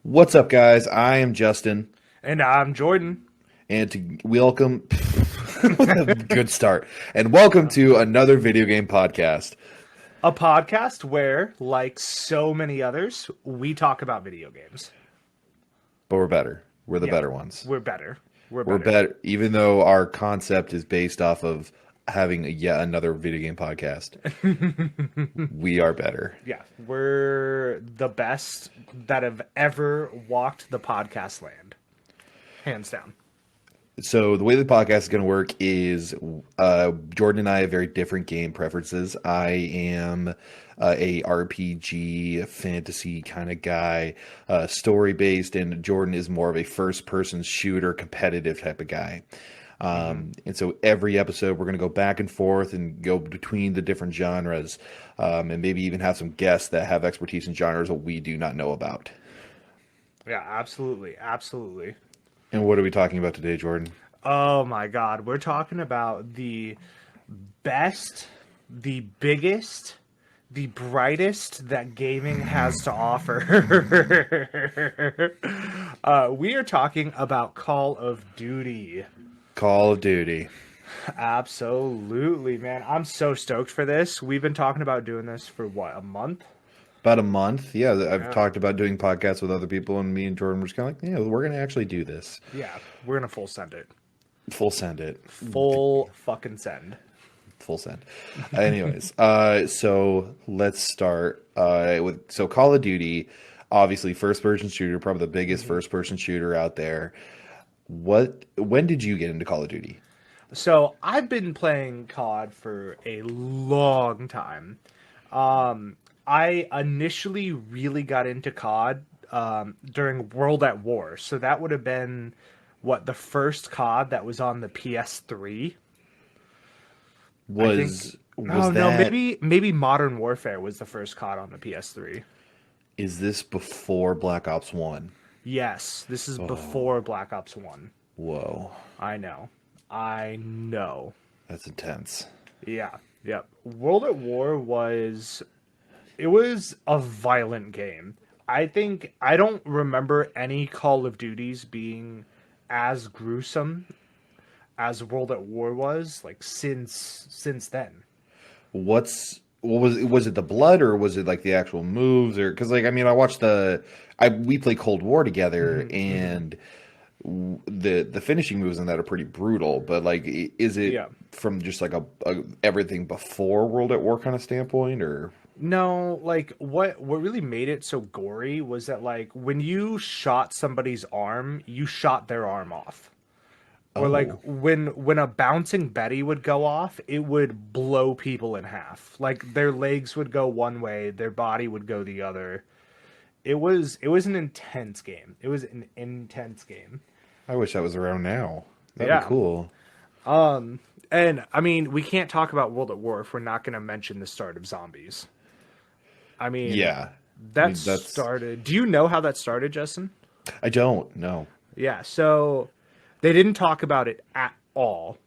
What's up, guys? I am Justin, And I'm Jordan. and to welcome, what a good start, and welcome to another video game podcast. A podcast where, like so many others, we talk about video games. But we're better. We're the Yeah, better ones. we're better. We're We're better. better, even though our concept is based off of having yet another video game podcast. We are better. Yeah, we're the best that have ever walked the podcast land. Hands down. So the way the podcast is going to work is Jordan and I have very different game preferences. I am a RPG fantasy kind of guy, story based, and Jordan is more of a first person shooter competitive type of guy. And so every episode we're going to go back and forth and go between the different genres, and maybe even have some guests that have expertise in genres that we do not know about. Yeah, absolutely. Absolutely. And what are we talking about today, Jordan? Oh my God. We're talking about the best, the biggest, the brightest that gaming has to offer. We are talking about Call of Duty. Call of Duty. Absolutely, man. I'm so stoked for this. We've been talking about doing this for what, a month? About a month. Yeah, I've Yeah. talked about doing podcasts with other people, and me and Jordan were just kind of like, yeah, we're going to actually do this. Yeah, we're gonna full send it. Full send it. Full fucking send. Full send. Anyways, so let's start with Call of Duty, obviously first person shooter, probably the biggest first person shooter out there. When did you get into Call of Duty? So I've been playing COD for a long time. I initially really got into COD during World at War. So that would have been what the first COD that was on the PS3. I think. Was Oh no, that maybe Modern Warfare was the first COD on the PS3. is this before Black Ops 1? Yes, this is before Black Ops 1. Whoa, I know. I know. that's intense. Yeah. Yep. World at War was it was a violent game. I don't remember any Call of Duties being as gruesome as World at War was like since then. What was it, the blood, or was it like the actual moves? Or because, like, I mean, I watched we play Cold War together, and the finishing moves in that are pretty brutal, but like, is it Yeah. from just like a everything before World at War kind of standpoint? Or No, like what really made it so gory was that like when you shot somebody's arm, you shot their arm off. Or like oh, when a bouncing Betty would go off, it would blow people in half. Like their legs would go one way, their body would go the other. It was an intense game. It was an intense game. I wish that was around now. That'd be Yeah. cool. And I mean, we can't talk about World at War if we're not going to mention the start of zombies. I mean, Yeah, I that mean, that's started. Do you know how that started, Justin? I don't know. Yeah, so they didn't talk about it at all.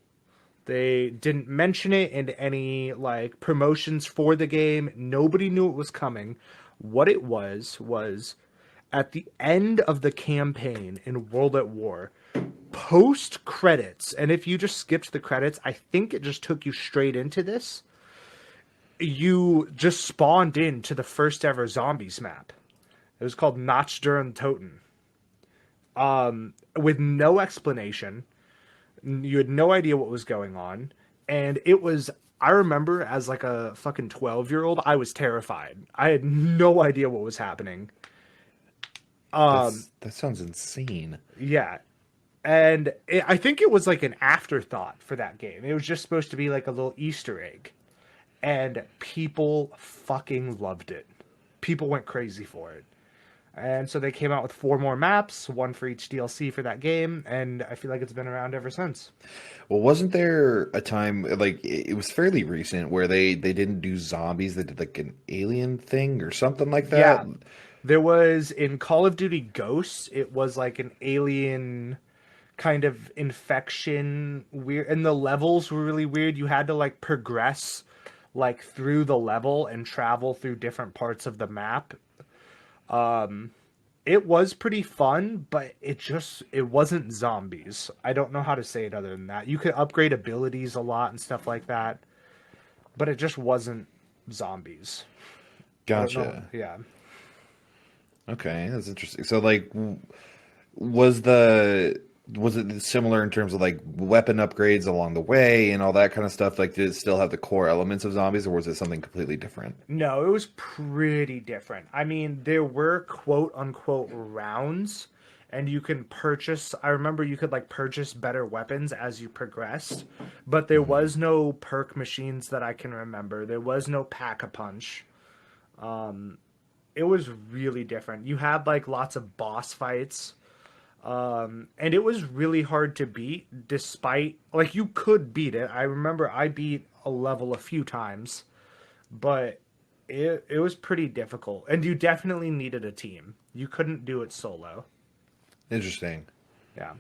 They didn't mention it in any like promotions for the game. Nobody knew it was coming. What it was at the end of the campaign in World at War, post credits, and if you just skipped the credits, I think it just took you straight into this. You just spawned into the first ever zombies map. It was called Notch Duren Toten. With no explanation. You had no idea what was going on. And it was, I remember as like a fucking 12-year-old, I was terrified. I had no idea what was happening. That sounds insane. Yeah. And I think it was like an afterthought for that game. It was just supposed to be like a little Easter egg. And people fucking loved it. People went crazy for it. And so they came out with 4 more maps, one for each DLC for that game, and I feel like it's been around ever since. Well, wasn't there a time, like, it was fairly recent, where they didn't do zombies, they did like an alien thing or something like that? Yeah, there was in Call of Duty Ghosts, it was like an alien kind of infection, weird, and the levels were really weird. You had to like progress like through the level and travel through different parts of the map. It was pretty fun, but it wasn't zombies. I don't know how to say it other than that. You could upgrade abilities a lot and stuff like that, but it just wasn't zombies. I don't know. Gotcha. Yeah. Okay, that's interesting. So like was the was it similar in terms of like weapon upgrades along the way and all that kind of stuff? Like did it still have the core elements of zombies or was it something completely different? No, it was pretty different. I mean, there were quote unquote rounds, and you can purchase. I remember you could like purchase better weapons as you progressed, but there Hmm. was no perk machines that I can remember. There was no pack a punch. It was really different. You had like lots of boss fights, and it was really hard to beat. Despite like you could beat it. I remember I beat a level a few times, but it was pretty difficult, and you definitely needed a team. You couldn't do it solo. Interesting. Yeah.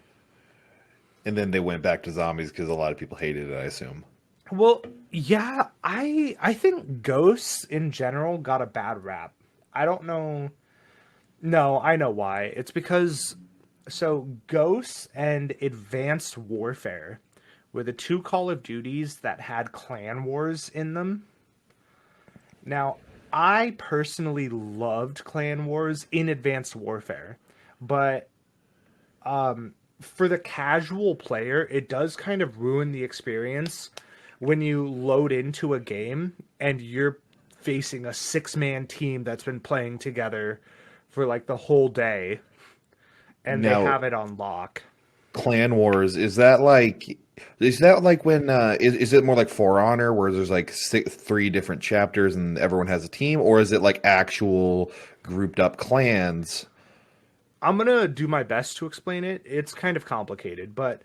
And then they went back to zombies because a lot of people hated it, I assume. Well, yeah, I think ghosts in general got a bad rap. I don't know. No, I know why. It's because so ghosts and advanced warfare were the two Call of Duties that had clan wars in them. Now, I personally loved clan wars in advanced warfare, but for the casual player, it does kind of ruin the experience when you load into a game and you're facing a six-man team that's been playing together for like the whole day and they Now, have it on lock. Clan Wars, is that like when is it more like For Honor where there's like three different chapters and everyone has a team, or is it like actual grouped up clans? I'm gonna do my best to explain it. It's kind of complicated, but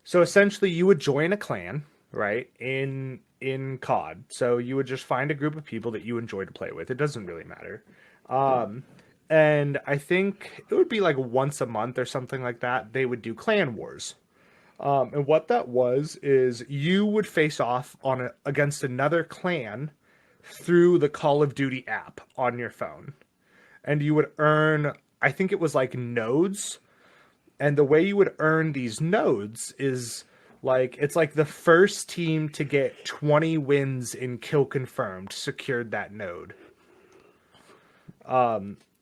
so essentially you would join a clan, right? In COD. So you would just find a group of people that you enjoy to play with. It doesn't really matter. And I think it would be like once a month or something like that. They would do clan wars. And what that was is you would face off against another clan through the Call of Duty app on your phone, and you would earn. I think it was like nodes, and the way you would earn these nodes is like it's like the first team to get 20 wins in kill confirmed secured that node.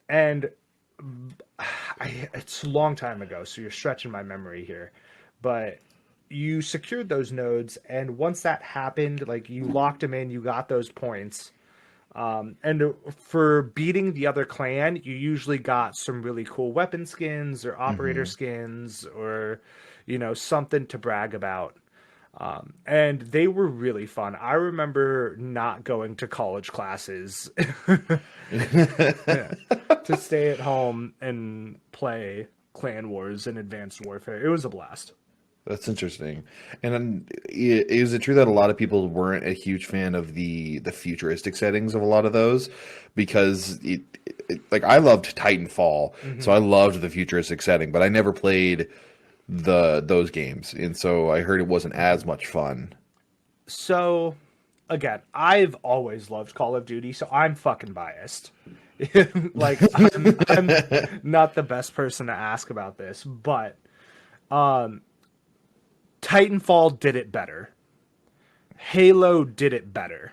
And it's a long time ago, so you're stretching my memory here, but you secured those nodes, and once that happened, like you locked them in, you got those points. And for beating the other clan, you usually got some really cool weapon skins or operator Hmm. skins or, something to brag about. And they were really fun. I remember not going to college classes to stay at home and play Clan Wars and Advanced Warfare. It was a blast. That's interesting. And then, is it true that a lot of people weren't a huge fan of the futuristic settings of a lot of those? Because like I loved Titanfall, so hmm I loved the futuristic setting, but I never played those games, and so I heard it wasn't as much fun. So, again, I've always loved Call of Duty, so I'm fucking biased. Like, I'm not the best person to ask about this, but Titanfall did it better. Halo did it better.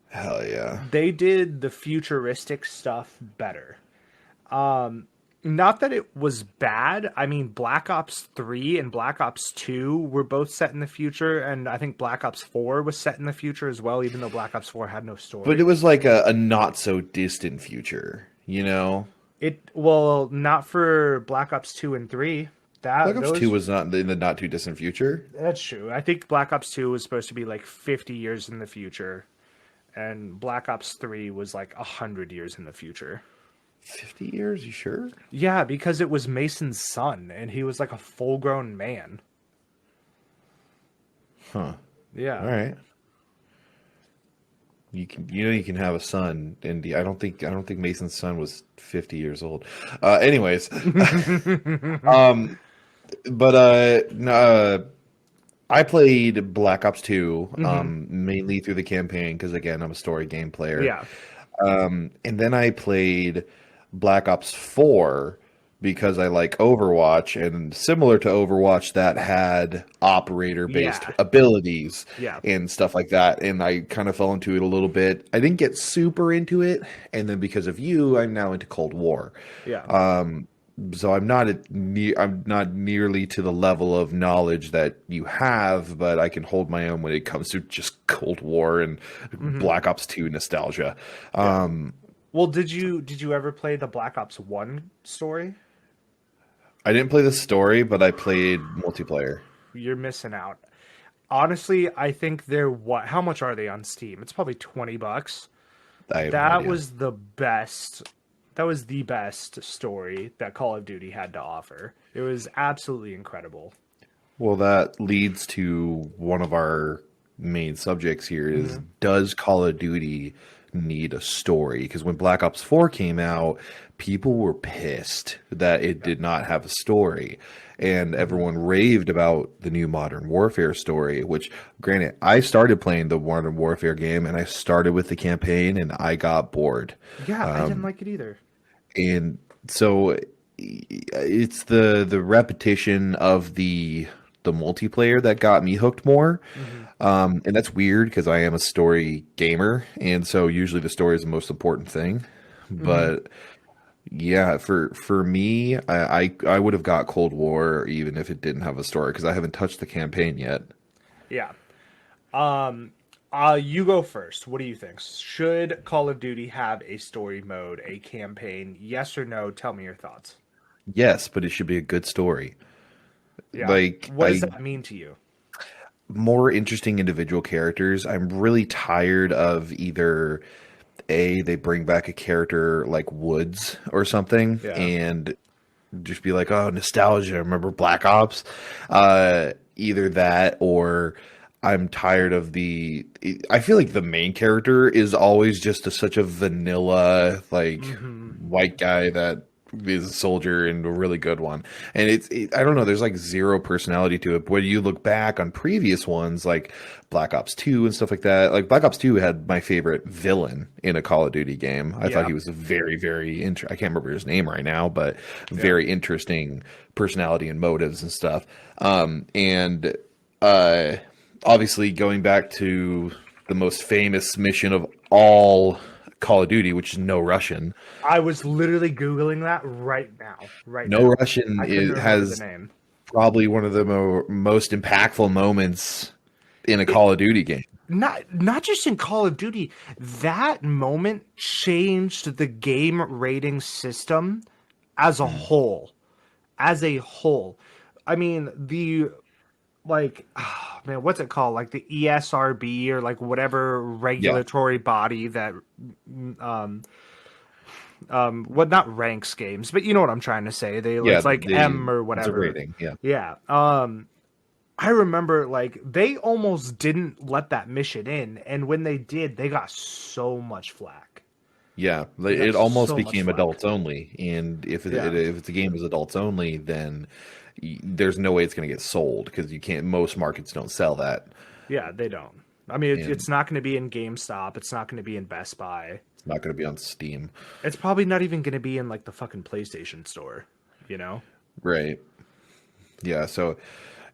Hell yeah. They did the futuristic stuff better. Not that it was bad. I mean, Black Ops 3 and Black Ops 2 were both set in the future, and I think Black Ops 4 was set in the future as well, even though Black Ops 4 had no But it story. was like a not so distant future, you know? Well, not for Black Ops 2 and 3. Black That Ops 2 those was not in the not too distant future. That's true. I think Black Ops 2 was supposed to be like 50 years in the future, and Black Ops 3 was like 100 years in the future. 50 years, you sure? Yeah, because it was Mason's son, and he was like a full-grown man. Huh. All Yeah. right. You can have a son, and I don't think Mason's son was 50 years old. Anyways, but no, I played Black Ops 2 hmm mainly through the campaign because again I'm a story game player. Yeah. And then I played Black Ops 4 because I like Overwatch, and similar to Overwatch, that had operator-based Yeah. abilities Yeah. and stuff like that. And I kind of fell into it a little bit. I didn't get super into it, and then because of you, I'm now into Cold War. Yeah. So I'm not nearly to the level of knowledge that you have, but I can hold my own when it comes to just Cold War and Hmm. Black Ops 2 nostalgia. Yeah. Well, did you ever play the Black Ops 1 story? I didn't play the story, but I played multiplayer. You're missing out. Honestly, I think they're what how much are they on Steam? It's probably $20. I have no That idea. was the best. That was the best story that Call of Duty had to offer. It was absolutely incredible. Well, that leads to one of our main subjects here is, Hmm. does Call of Duty need a story? Because when Black Ops 4 came out, people were pissed that it did not have a story. And Hmm. everyone raved about the new Modern Warfare story, which, granted, I started playing the Modern Warfare game and I started with the campaign and I got bored. Yeah, I didn't like it either. And so it's the repetition of the multiplayer that got me hooked more. Hmm. And that's weird because I am a story gamer, and so usually the story is the most important thing. Hmm. But yeah, for me, I would have got Cold War even if it didn't have a story because I haven't touched the campaign yet. Yeah. Um. You go first. What do you think? Should Call of Duty have a story mode, a campaign? Yes or no? Tell me your thoughts. Yes, but it should be a good story. Yeah. Like What does I that mean to you? more interesting individual characters. I'm really tired of either they bring back a character like Woods or something Yeah. and just be like, oh, nostalgia, remember Black Ops? Either that or I'm tired of I feel like the main character is always just such a vanilla, like, Hmm. white guy that is a soldier and a really good one. And I don't know, there's like zero personality to it. But when you look back on previous ones, like Black Ops 2 and stuff like that, like Black Ops 2 had my favorite villain in a Call of Duty game. I thought Yeah. he was a very, very, I can't remember his name right now, but Yeah. very interesting personality and motives and stuff. And uh, obviously, going back to the most famous mission of all Call of Duty, which is No Russian. I was literally Googling that right now. Right No now. Russian I couldn't remember the has name. probably one of the most impactful moments in a It, Call of Duty game. not just in Call of Duty, that moment changed the game rating system as a Mm. whole. As a whole. I mean, the like man, what's it called? Like the ESRB or like whatever Yeah, regulatory body that what not ranks games, but you know what I'm trying to say. yeah, It's like M or it's a whatever. rating. Yeah, Yeah. I remember like they almost didn't let that mission in, and when they did, they got so much flack. yeah. They got It almost so much became flack. adults only, and Yeah. if the game is adults only, then there's no way it's going to get sold because you can't. Most markets don't sell that, Yeah, they don't. I mean, and it's not going to be in GameStop. It's not going to be in Best Buy. it's not going to be on Steam. It's probably not even going to be in like the fucking PlayStation store, you know? Right. Yeah. So,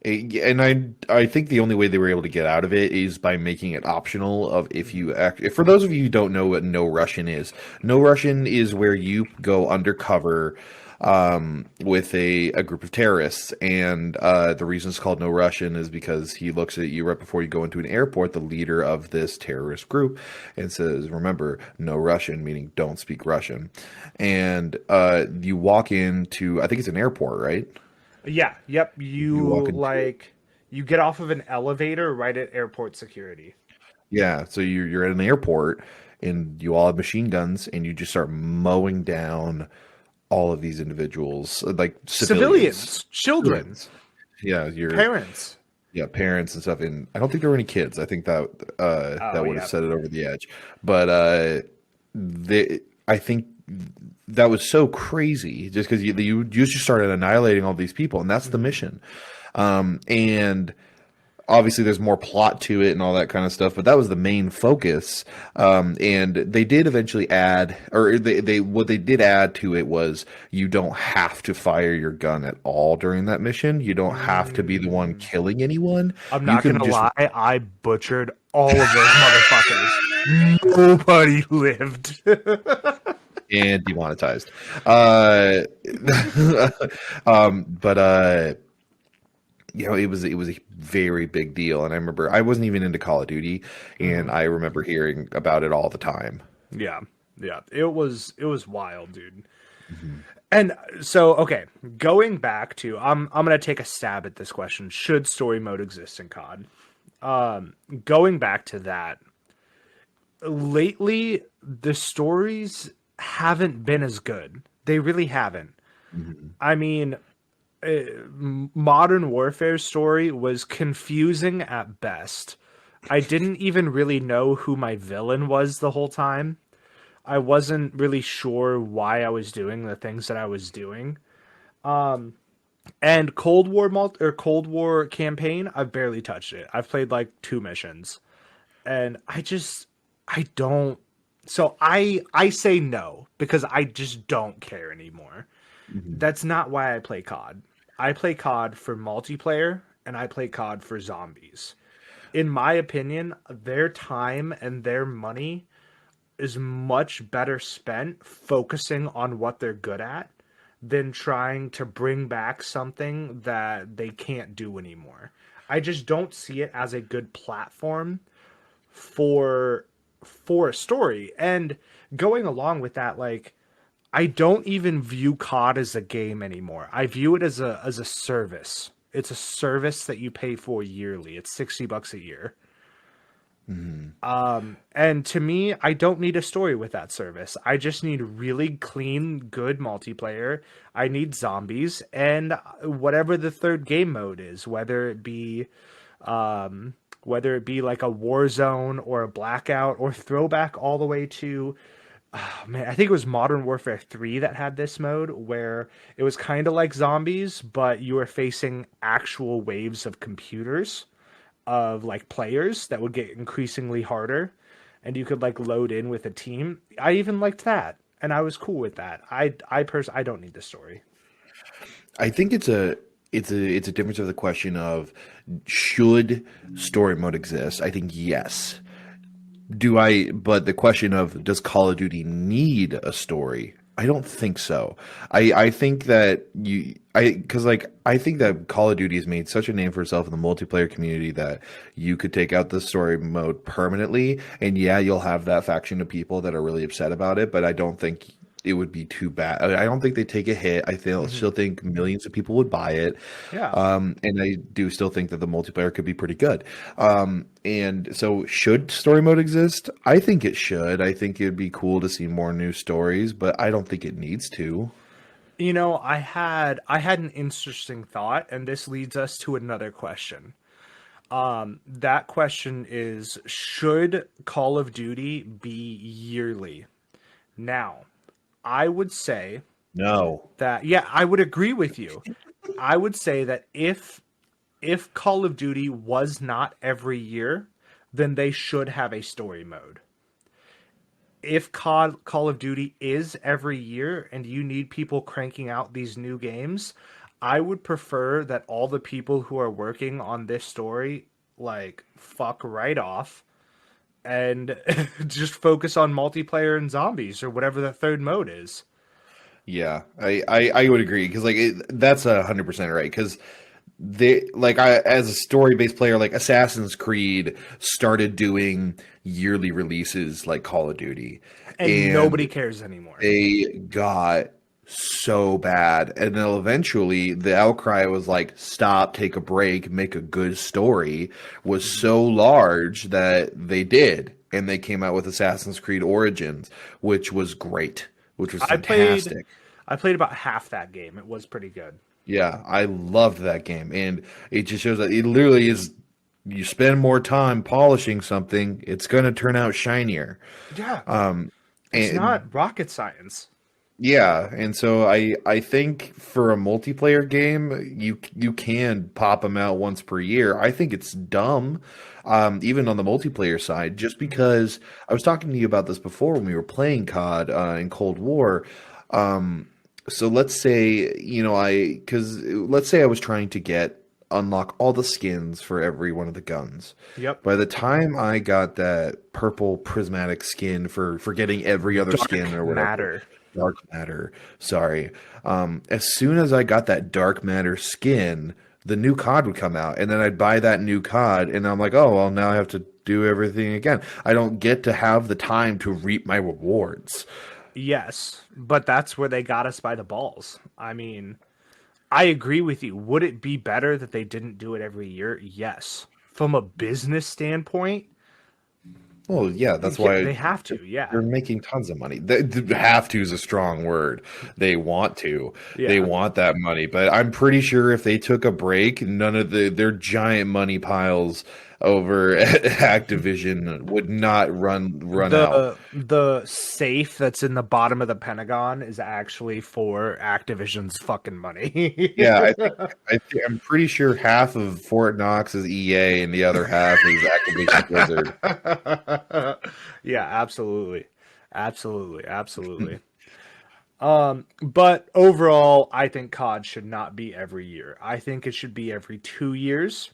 and I think the only way they were able to get out of it is by making it optional. Of if you act, for those of you who don't know what No Russian is, No Russian is where you go undercover with a group of terrorists, and the reason it's called No Russian is because he looks at you right before you go into an airport, the leader of this terrorist group, and says, "Remember, no Russian," meaning don't speak Russian. And you walk into, I think it's an airport, right? Yeah, yep. You walk into You get off of an elevator right at airport security. Yeah, so you're at an airport and you all have machine guns and you just start mowing down all of these individuals, like civilians, Civilians, children, civilians. Yeah, parents. parents and stuff. And I don't think there were any kids. I think that Oh that would have yeah. set it over the edge. But I think that was so crazy just because you just started annihilating all these people, and that's the Hmm. mission. And obviously there's more plot to it and all that kind of stuff, but that was the main focus. And they did eventually add, or they what they did add to it was you don't have to fire your gun at all during that mission. You don't have to be the one Mm, killing anyone. I'm You not can gonna just lie, I butchered all of those motherfuckers. Nobody lived. and demonetized. But it was a very big deal, and I remember I wasn't even into Call of Duty, and Mhm. I remember hearing about it all the time. Yeah, yeah, it was wild, dude. Mhm. And so, okay, going back to, I'm gonna take a stab at this question: should story mode exist in COD? Going back to that, lately the stories haven't been as good. They really haven't. Mhm. I mean, Modern Warfare's story was confusing at best. I didn't even really know who my villain was the whole time. I wasn't really sure why I was doing the things that I was doing. And Cold War campaign, I've barely touched it. I've played like 2 missions, and I don't. So I say no because I just don't care anymore. Mhm. That's not why I play COD. I play COD for multiplayer and I play COD for zombies. In my opinion, their time and their money is much better spent focusing on what they're good at than trying to bring back something that they can't do anymore. I just don't see it as a good platform for a story. And going along with that, like, I don't even view COD as a game anymore. I view it as a service. It's a service that you pay for yearly. It's $60 a year. Mhm. And to me, I don't need a story with that service. I just need really clean, good multiplayer. I need zombies and whatever the third game mode is, whether it be like a war zone or a blackout or throwback all the way to, oh man, I think it was Modern Warfare 3 that had this mode where it was kind of like zombies, but you were facing actual waves of computers of like players that would get increasingly harder and you could like load in with a team. I even liked that and I was cool with that. I don't need the story. I think it's a difference of the question of should story mode exist? I think yes. But the question of does Call of Duty need a story? I don't think so. I think that I think that Call of Duty has made such a name for itself in the multiplayer community that you could take out the story mode permanently, and yeah, you'll have that faction of people that are really upset about it, but I don't think it would be too bad. I don't think they take a hit. Hmm. Still think millions of people would buy it. Yeah. And I do still think that the multiplayer could be pretty good. And so should story mode exist? I think it should. I think it'd be cool to see more new stories, but I don't think it needs to. You know, I had an interesting thought and this leads us to another question. That question is, should Call of Duty be yearly? Now, I would say No. that, yeah, I would agree with you. I would say that if Call of Duty was not every year, then they should have a story mode. If Call of Duty is every year and you need people cranking out these new games, I would prefer that all the people who are working on this story like fuck right off and just focus on multiplayer and zombies or whatever the third mode is. Yeah, I would agree because that's 100% right because as a story based player like Assassin's Creed started doing yearly releases like Call of Duty, And nobody and cares anymore. they got so bad, and then eventually the outcry was like stop, take a break, make a good story was Mhm. so large that they did, and they came out with Assassin's Creed Origins, which was great, which was I played fantastic. I played about half that game. It was pretty good. Yeah, I loved that game, and it just shows that it literally is. You spend more time polishing something, it's going to turn out shinier. Yeah. Um, It's and not rocket science. Yeah, and so I think for a multiplayer game, you can pop them out once per year. I think it's dumb, even on the multiplayer side, just Mhm. because I was talking to you about this before when we were playing COD in Cold War. Um, so let's say, because let's say I was trying to unlock all the skins for every one of the guns. Yep. By the time I got that purple prismatic skin for getting every other skin Dark or whatever. matter. Dark matter. Sorry. As soon as I got that dark matter skin, the new COD would come out, and then I'd buy that new COD, and I'm like, oh well, now I have to do everything again. I don't get to have the time to reap my rewards. Yes, but that's where they got us by the balls. I mean, I agree with you. Would it be better that they didn't do it every year? Yes. From a business standpoint, Well, yeah, that's yeah, why they have to. Yeah. they're making tons of money. They have to is a strong word. They want to. They Yeah. want that money. But I'm pretty sure if they took a break, none of their giant money piles over at Activision would not run out. The safe that's in the bottom of the Pentagon is actually for Activision's fucking money. Yeah, I'm pretty sure half of Fort Knox is EA and the other half is Activision Blizzard. Yeah, absolutely. Absolutely. Absolutely. But overall, I think COD should not be every year. I think it should be every 2 years.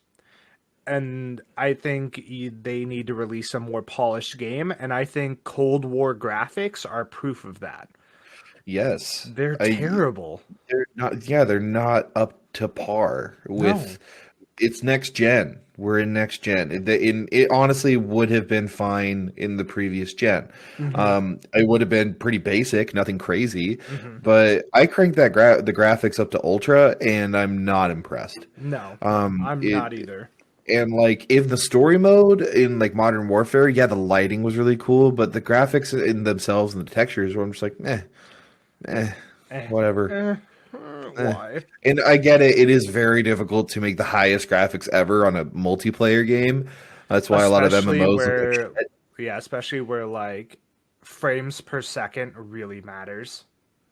And I think they need to release a more polished game. And I think Cold War graphics are proof of that. Yes. They're I terrible. they're not up to par No. with it's next gen. We're in next gen. It honestly would have been fine in the previous gen. Hmm. It would have been pretty basic, nothing crazy, Hmm. but I cranked the graphics up to ultra and I'm not impressed. No, I'm It not either. And like in the story mode in like Modern Warfare, yeah, the lighting was really cool, but the graphics in themselves and the textures were I'm just like, eh, Eh, whatever. eh, Eh. why? And I get it, it is very difficult to make the highest graphics ever on a multiplayer game. That's why a lot of Especially MMOs look like where, shit. yeah, especially where like frames per second really matters.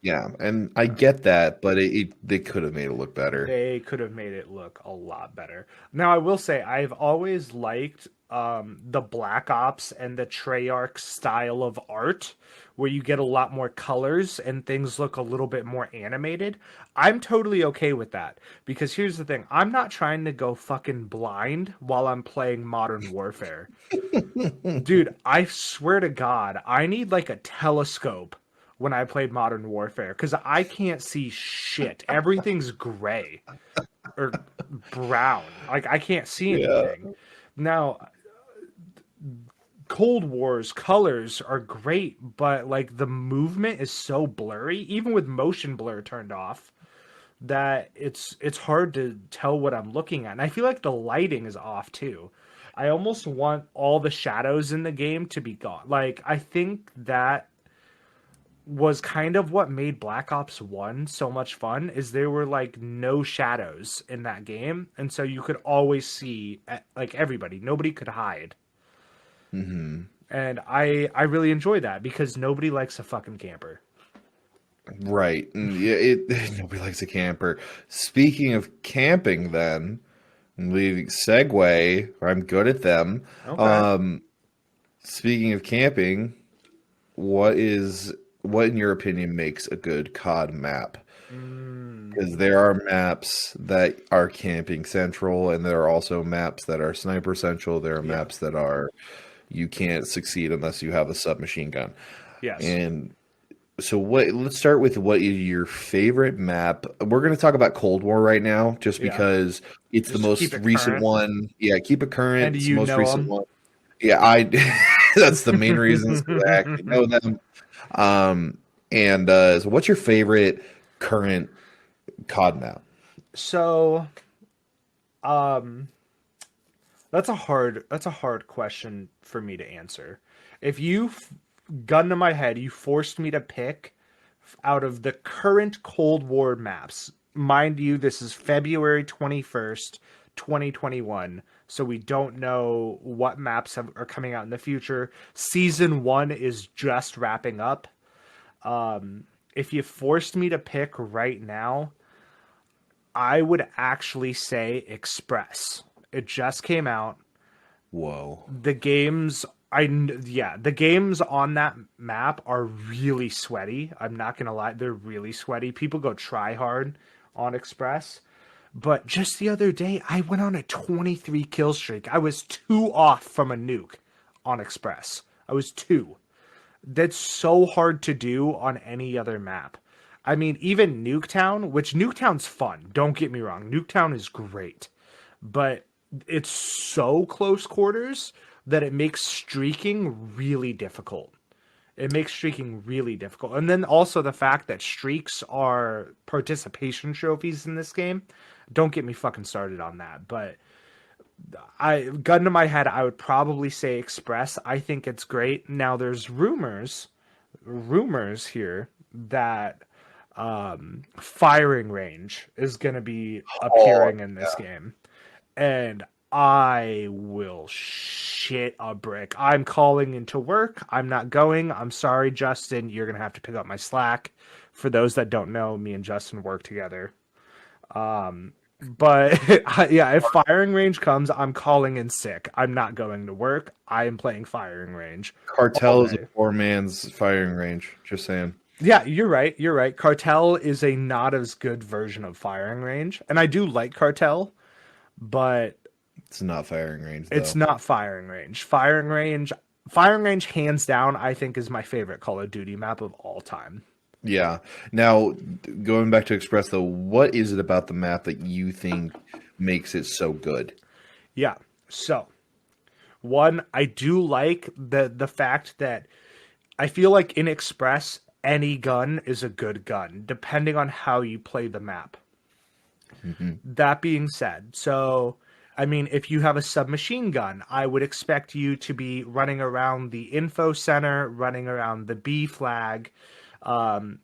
Yeah, and I get that, but they could have made it look better. They could have made it look a lot better. Now, I will say I've always liked the Black Ops and the Treyarch style of art, where you get a lot more colors and things look a little bit more animated. I'm totally okay with that because here's the thing: I'm not trying to go fucking blind while I'm playing Modern Warfare. Dude, I swear to God, I need like a telescope when I played Modern Warfare because I can't see shit. Everything's gray or brown. Like I can't see Yeah. anything. Now, Cold War's colors are great, but like the movement is so blurry, even with motion blur turned off, that it's hard to tell what I'm looking at. And I feel like the lighting is off too. I almost want all the shadows in the game to be gone. Like I think that was kind of what made Black Ops 1 so much fun is there were like no shadows in that game and so you could always see like everybody. Nobody could hide. Hmm. And I really enjoy that because nobody likes a fucking camper. Right. Yeah, nobody likes a camper. Speaking of camping, then we segue. I'm good at them. Okay. Um, Speaking of camping, what in your opinion makes a good COD map? Because Mm, there are maps that are camping central, and there are also maps that are sniper central. There are yeah. maps that are you can't succeed unless you have a submachine gun. Yes. And so what let's start with what is your favorite map. We're going to talk about Cold War right now just Yeah. because it's the Just to keep most it recent current. one. Yeah, keep it current. And It's the you most know recent them. one. Yeah, I that's the main reasons because I actually know them. Um and so what's your favorite current COD map? So, um that's a hard question for me to answer. If gun to my head, you forced me to pick out of the current Cold War maps. Mind you, this is February 21st, 2021, so we don't know what are coming out in the future. Season 1 is just wrapping up. if you forced me to pick right now, I would actually say Express. It just came out. Whoa. The games yeah, the games on that map are really sweaty. I'm not gonna lie, they're really sweaty. People go try hard on Express. But just the other day, I went on a 23 kill streak. I was 2 off from a nuke on Express. I was 2. That's so hard to do on any other map. I mean, even Nuketown, which Nuketown's fun. Don't get me wrong. Nuketown is great, but it's so close quarters that it makes streaking really difficult. It makes streaking really difficult. And then also the fact that streaks are participation trophies in this game. Don't get me fucking started on that. But gun to my head, I would probably say Express. I think it's great. Now there's rumors here that firing range is going to be Oh, appearing in this game, and I will shit a brick. I'm calling into work. I'm not going. I'm sorry, Justin. You're going to have to pick up my slack. For those that don't know, me and Justin work together. But yeah, if firing range comes, I'm calling in sick. I'm not going to work. I am playing firing range all Cartel is a day. poor man's firing range. Just saying. Yeah, you're right. You're right. Cartel is a not as good version of firing range, and I do like Cartel, but It's not firing range it's though. not firing range. Firing range, hands down, I think is my favorite Call of Duty map of all time. Yeah. Now, going back to Express though, what is it about the map that you think makes it so good? Yeah. So, one, I do like the fact that I feel like in Express, any gun is a good gun, depending on how you play the map. Hmm. That being said, so I mean, if you have a submachine gun, I would expect you to be running around the info center, running around the B flag, kind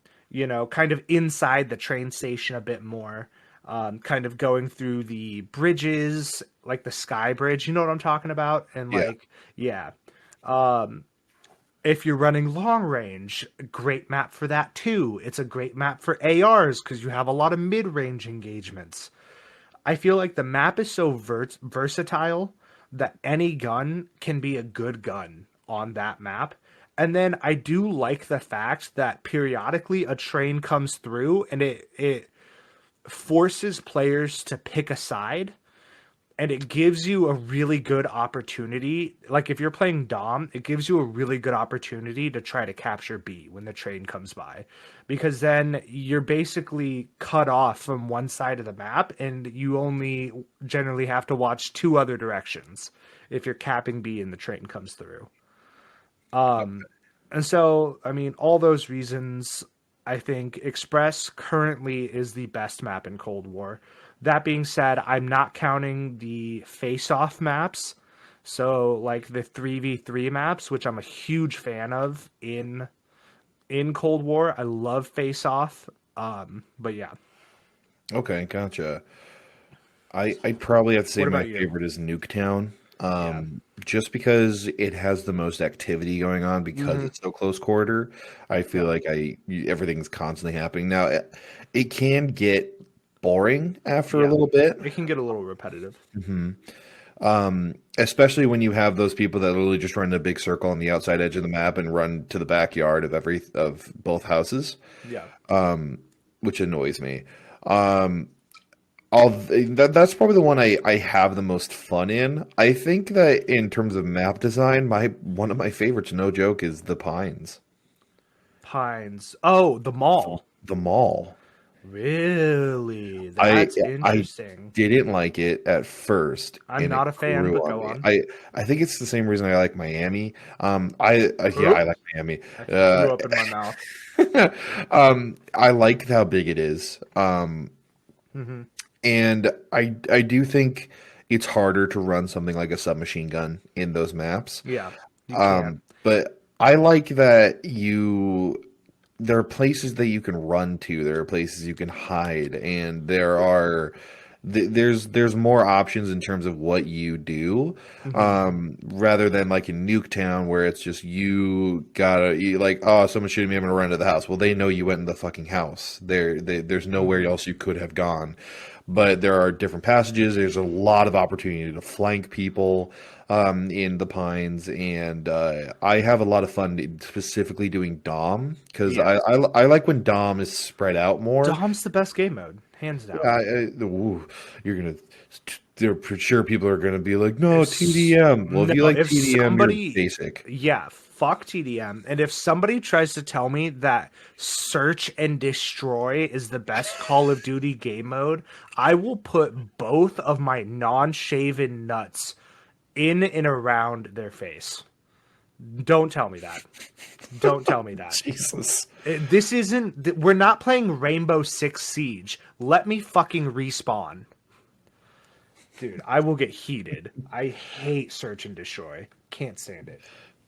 of inside the train station a bit more, kind of going through the bridges, like the Sky Bridge. You know what I'm talking about? And Yeah. like, yeah. Um, if you're running long range, great map for that too. It's a great map for ARs because you have a lot of mid range engagements. I feel like the map is so versatile that any gun can be a good gun on that map. And then I do like the fact that periodically a train comes through and it forces players to pick a side, and it gives you a really good opportunity. Like if you're playing Dom, it gives you a really good opportunity to try to capture B when the train comes by, because then you're basically cut off from one side of the map and you only generally have to watch two other directions if you're capping B and the train comes through. And so, I mean, all those reasons, I think Express currently is the best map in Cold War. That being said, I'm not counting the face-off maps. So, like the 3v3 maps, which I'm a huge fan of in Cold War. I love face-off. But yeah. Okay, gotcha. I probably have to say What my about you? favorite is Nuketown. Yeah. Just because it has the most activity going on because Hmm. it's so close quarter. I feel Yeah. like everything's constantly happening. Now, it can get boring after a Yeah. little bit. It can get a little repetitive. Hmm. Especially when you have those people that literally just run in a big circle on the outside edge of the map and run to the backyard of both houses, Yeah. which annoys me. Um, that's probably the one I have the most fun in. I think that in terms of map design, my one of my favorites, no joke, is the Pines, Pines. Oh, the mall. the mall. Really? I That's I interesting. didn't like it at first, I'm and it not a fan, grew but on go me. on. I think it's the same reason I like Miami. Yeah, I Oop, like Miami. I Uh, threw up in my mouth. I like how big it is. Hmm. And I do think it's harder to run something like a submachine gun in those maps. Yeah, you can. But I like that there are places that you can run to, there are places you can hide, and there are there's more options in terms of what you do, Hmm. rather than like in Nuketown where it's just you like, oh, someone's shooting me, I'm gonna run to the house. Well, they know you went in the fucking house. There's nowhere Hmm. else you could have gone. But there are different passages. There's a lot of opportunity to flank people in the Pines, and I have a lot of fun specifically doing Dom because Yeah. I like when Dom is spread out more. Dom's the best game mode, hands Yeah, down. ooh, you're gonna. They're for sure people are gonna be like, no, If TDM. Well, if no, you like if TDM, you're somebody, basic. yeah, fuck TDM. And if somebody tries to tell me that search and destroy is the best Call of Duty game mode, I will put both of my non-shaven nuts in and around their face. Don't tell me that. Don't tell me that. Jesus. This isn't. We're not playing Rainbow Six Siege. Let me fucking respawn. Dude, I will get heated. I hate search and destroy. Can't stand it.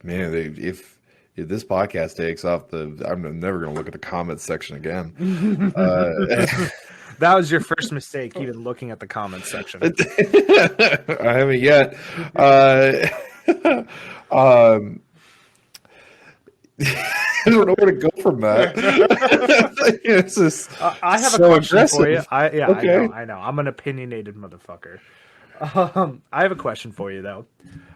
Man, if this podcast takes off, I'm never gonna look at the comments section again. Uh, That was your first mistake, even looking at the comments section. I haven't yet. Uh, um, I don't know where to go from that. It's just I have a so question for you. aggressive. I know, Okay. I know. I'm an opinionated motherfucker. I have a question for you though.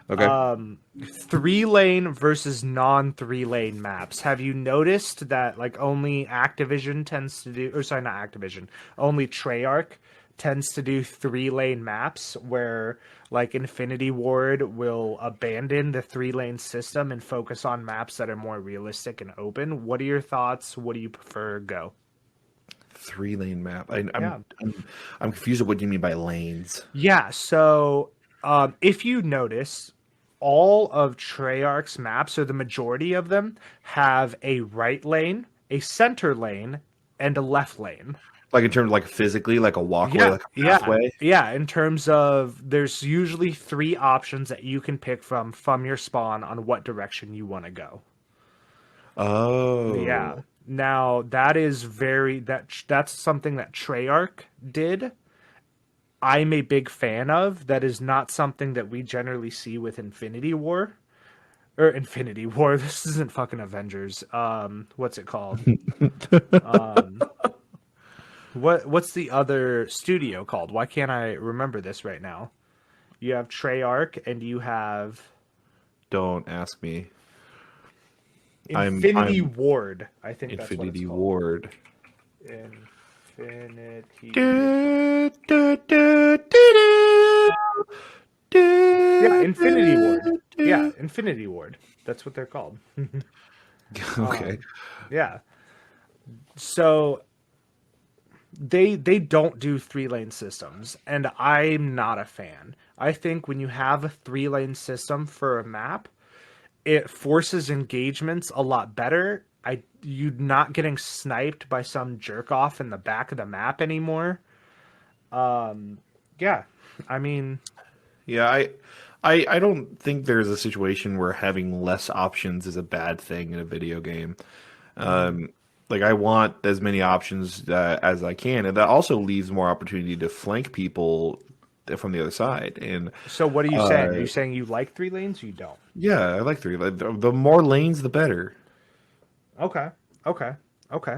Okay. 3 lane versus non 3 lane maps. Have you noticed that like only Activision tends to do, or sorry, not Activision, only Treyarch tends to do 3 lane maps where like Infinity Ward will abandon the 3 lane system and focus on maps that are more realistic and open. What are your thoughts? What do you prefer? Go. 3 lane map. Yeah. I'm confused at what you mean by lanes. Yeah, so if you notice, all of Treyarch's maps, or the majority of them, have a right lane, a center lane, and a left lane. Like in terms of like physically, like a walkway, Yeah, like a yeah, pathway. yeah. In terms of, there's usually 3 options that you can pick from your spawn on what direction you want to go. Yeah. Oh. Now that is that's something that Treyarch did. I'm a big fan of. That is not something that we generally see with Infinity War. Or Infinity War. This isn't fucking Avengers. What's it called? What's the other studio called? Why can't I remember this right now? You have Treyarch and you have Don't ask me. Infinity I'm Ward. I think that's what it's Infinity called. Ward. Infinity. Du, du, du, du, Yeah, du, Infinity Ward. du, Yeah, du. Infinity Ward. That's what they're called. Okay. Yeah. So they don't do 3 lane systems, and I'm not a fan. I think when you have a 3 lane system for a map, it forces engagements a lot better. You not getting sniped by some jerk off in the back of the map anymore. Yeah, I mean, Yeah, I don't think there's a situation where having less options is a bad thing in a video game. Um, like I want as many options as I can, and that also leaves more opportunity to flank people from the other side. And so what are you saying? Are uh, you saying you like 3 lanes or you don't? yeah, I like three. Like, the more lanes, the better. Okay, okay, okay.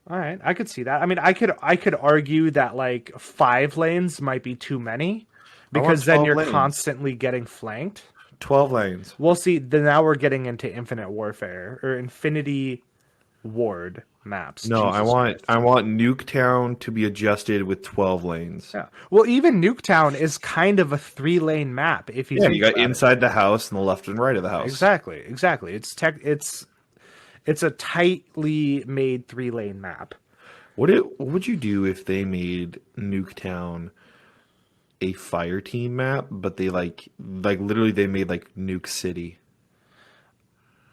All right, I could see that. I mean, I could argue that like 5 lanes might be too many, I want because then 12 you're lanes. constantly getting flanked. 12 lanes. We'll see. Then now we're getting into Infinite Warfare or Infinity Ward maps. No, Jesus I Christ. want Nuketown to be adjusted with 12 lanes. Yeah. Well, even Nuketown is kind of a 3 lane map if you Yeah, you think got about it. inside the house and the left and right of the house. Exactly. Exactly. It's a tightly made 3 lane map. What would you do if they made Nuketown a fire team map, but they like literally they made like Nuke City?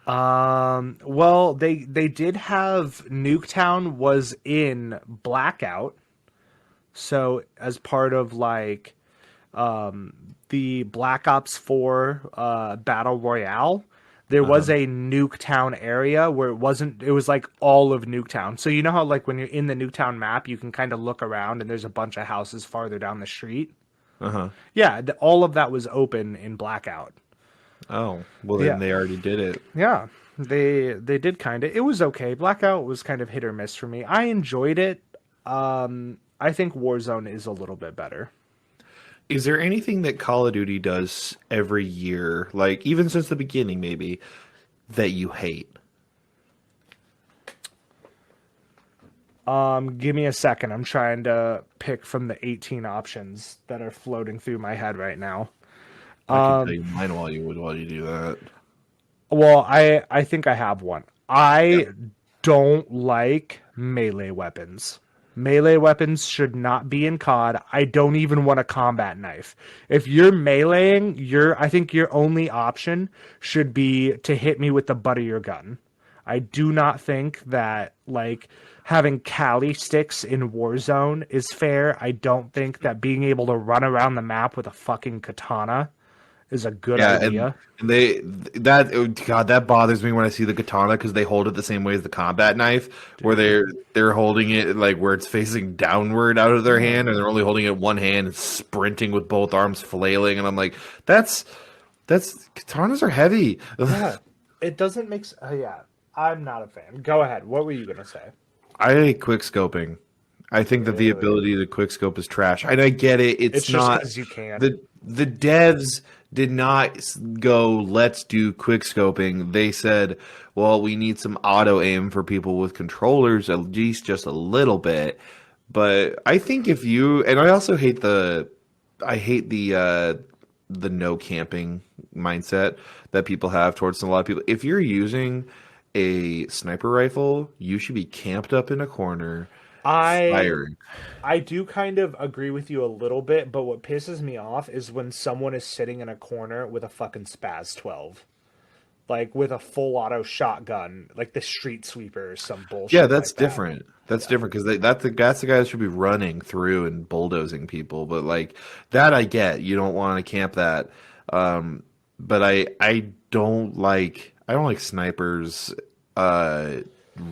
Well, they did have Nuketown was in Blackout, so as part of like the Black Ops 4 Battle Royale, there Uh-huh. was a Nuketown area where it was like all of Nuketown. So you know how like when you're in the Nuketown map, you can kind of look around and there's a bunch of houses farther down the street. Uh-huh. Yeah, all of that was open in Blackout. Oh, well then Yeah. they already did it. Yeah. They did kind of. It was okay. Blackout was kind of hit or miss for me. I enjoyed it. I think Warzone is a little bit better. Is there anything that Call of Duty does every year, like even since the beginning maybe, that you hate? Give me a second. I'm trying to pick from the 18 options that are floating through my head right now. I can tell you mine while you do that. Well, I think I have one. I don't like melee weapons. Melee weapons should not be in COD. I don't even want a combat knife. If you're meleeing, I think your only option should be to hit me with the butt of your gun. I do not think that like having Cali sticks in Warzone is fair. I don't think that being able to run around the map with a fucking katana is a good Yeah, and idea. God, that bothers me when I see the katana because they hold it the same way as the combat knife, where they're holding it like where it's facing downward out of their hand, and they're only holding it one hand and sprinting with both arms flailing, and I'm like, that's katanas are heavy. Yeah, it doesn't make. Yeah, I'm not a fan. Go ahead. What were you gonna say? I hate quick scoping. I think that the Really? ability to quick scope is trash. And I get it. It's It's just not because you can. the devs did not go, let's do quick scoping. They said, well, we need some auto aim for people with controllers, at least just a little bit. But I think if you, and I hate the no camping mindset that people have towards a lot of people. If you're using a sniper rifle, you should be camped up in a corner I firing. I do kind of agree with you a little bit, but what pisses me off is when someone is sitting in a corner with a fucking Spaz 12, like with a full auto shotgun, like the street sweeper or some Yeah, bullshit that's like that. different. That's different because that's the guy that should be running through and bulldozing people. But like that, I get you don't want to camp that. But I don't like snipers uh,